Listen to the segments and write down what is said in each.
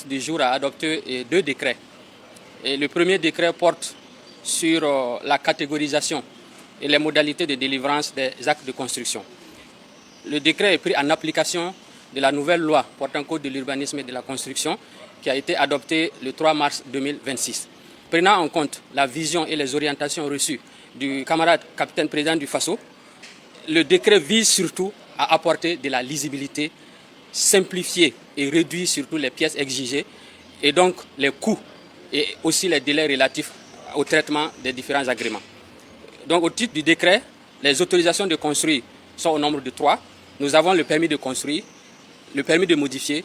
l'ordre du jour a adopté deux décrets. Et le premier décret porte sur la catégorisation et les modalités de délivrance des actes de construction. Le décret est pris en application de la nouvelle loi portant code de l'urbanisme et de la construction qui a été adoptée le 3 mars 2026. Prenant en compte la vision et les orientations reçues du camarade capitaine président du FASO, le décret vise surtout à apporter de la lisibilité, simplifier et réduire surtout les pièces exigées et donc les coûts et aussi les délais relatifs au traitement des différents agréments. Donc au titre du décret, les autorisations de construire sont au nombre de 3. Nous avons le permis de construire, le permis de modifier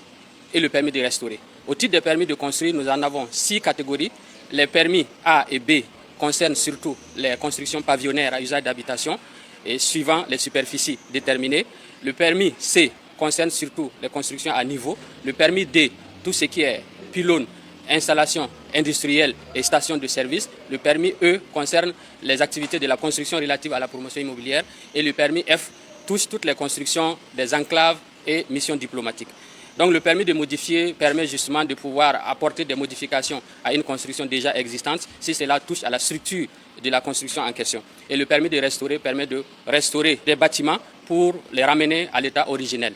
et le permis de restaurer. Au titre des permis de construire, nous en avons 6 catégories. Les permis A et B concernent surtout les constructions pavillonnaires à usage d'habitation et suivant les superficies déterminées. Le permis C concerne surtout les constructions à niveau. Le permis D, tout ce qui est pylônes, installations industrielles et stations de service. Le permis E concerne les activités de la construction relatives à la promotion immobilière. Et le permis F touche toutes les constructions des enclaves et missions diplomatiques. Donc le permis de modifier permet justement de pouvoir apporter des modifications à une construction déjà existante si cela touche à la structure de la construction en question. Et le permis de restaurer permet de restaurer des bâtiments pour les ramener à l'état originel.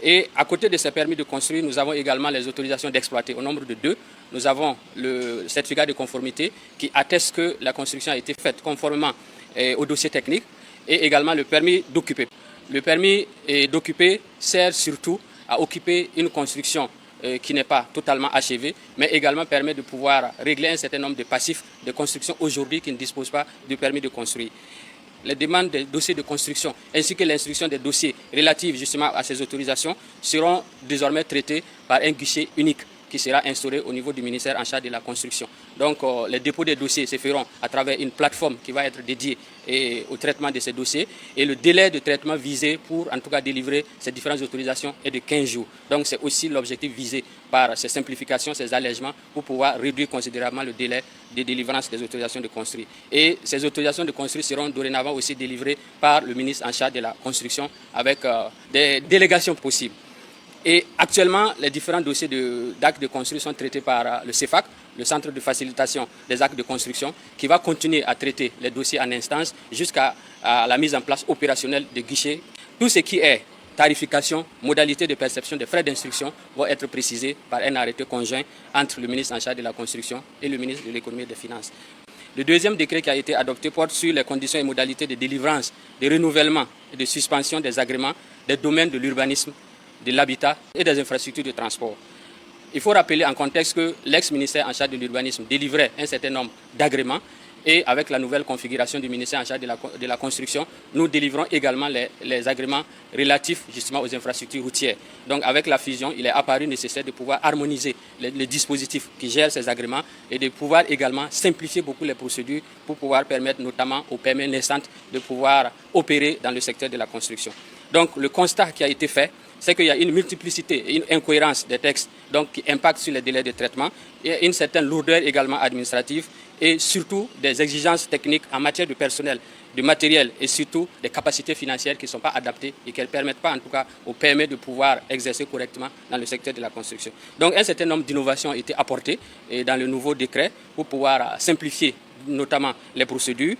Et à côté de ces permis de construire, nous avons également les autorisations d'exploiter au nombre de 2. Nous avons le certificat de conformité qui atteste que la construction a été faite conformément au dossier technique et également le permis d'occuper. Le permis d'occuper sert surtout à occuper une construction qui n'est pas totalement achevée, mais également permet de pouvoir régler un certain nombre de passifs de construction aujourd'hui qui ne disposent pas du permis de construire. Les demandes des dossiers de construction ainsi que l'instruction des dossiers relatifs justement à ces autorisations seront désormais traitées par un guichet unique qui sera instauré au niveau du ministère en charge de la construction. Donc les dépôts des dossiers se feront à travers une plateforme qui va être dédiée au traitement de ces dossiers et le délai de traitement visé pour en tout cas délivrer ces différentes autorisations est de 15 jours. Donc c'est aussi l'objectif visé par ces simplifications, ces allègements pour pouvoir réduire considérablement le délai de délivrance des autorisations de construire. Et ces autorisations de construire seront dorénavant aussi délivrées par le ministre en charge de la construction avec des délégations possibles. Et actuellement, les différents dossiers d'actes de construction sont traités par le CEFAC, le Centre de facilitation des actes de construction, qui va continuer à traiter les dossiers en instance jusqu'à la mise en place opérationnelle de guichets. Tout ce qui est tarification, modalité de perception des frais d'instruction vont être précisés par un arrêté conjoint entre le ministre en charge de la construction et le ministre de l'économie et des finances. Le deuxième décret qui a été adopté porte sur les conditions et modalités de délivrance, de renouvellement et de suspension des agréments des domaines de l'urbanisme, de l'habitat et des infrastructures de transport. Il faut rappeler en contexte que l'ex-ministère en charge de l'urbanisme délivrait un certain nombre d'agréments et avec la nouvelle configuration du ministère en charge de la construction, nous délivrons également les agréments relatifs justement aux infrastructures routières. Donc avec la fusion, il est apparu nécessaire de pouvoir harmoniser les dispositifs qui gèrent ces agréments et de pouvoir également simplifier beaucoup les procédures pour pouvoir permettre notamment aux PME naissantes de pouvoir opérer dans le secteur de la construction. Donc le constat qui a été fait, c'est qu'il y a une multiplicité et une incohérence des textes donc, qui impactent sur les délais de traitement et une certaine lourdeur également administrative et surtout des exigences techniques en matière de personnel, de matériel et surtout des capacités financières qui ne sont pas adaptées et qui ne permettent pas en tout cas aux PME de pouvoir exercer correctement dans le secteur de la construction. Donc un certain nombre d'innovations ont été apportées dans le nouveau décret pour pouvoir simplifier notamment les procédures.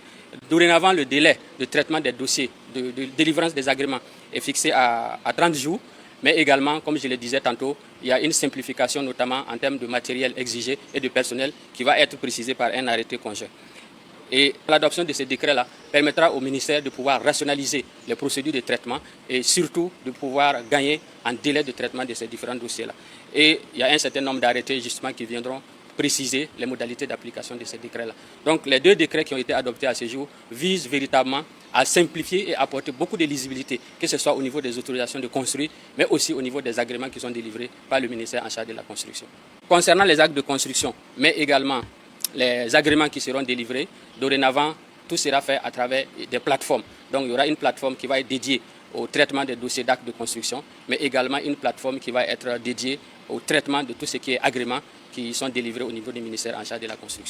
Dorénavant, le délai de traitement des dossiers de délivrance des agréments est fixé à 30 jours, mais également, comme je le disais tantôt, il y a une simplification notamment en termes de matériel exigé et de personnel qui va être précisée par un arrêté conjoint. Et l'adoption de ces décrets-là permettra au ministère de pouvoir rationaliser les procédures de traitement et surtout de pouvoir gagner en délai de traitement de ces différents dossiers-là. Et il y a un certain nombre d'arrêtés justement qui viendront préciser les modalités d'application de ces décrets-là. Donc les deux décrets qui ont été adoptés à ce jour visent véritablement à simplifier et apporter beaucoup de lisibilité, que ce soit au niveau des autorisations de construire, mais aussi au niveau des agréments qui sont délivrés par le ministère en charge de la construction. Concernant les actes de construction, mais également les agréments qui seront délivrés, dorénavant, tout sera fait à travers des plateformes. Donc il y aura une plateforme qui va être dédiée au traitement des dossiers d'actes de construction, mais également une plateforme qui va être dédiée au traitement de tout ce qui est agréments qui sont délivrés au niveau du ministère en charge de la construction.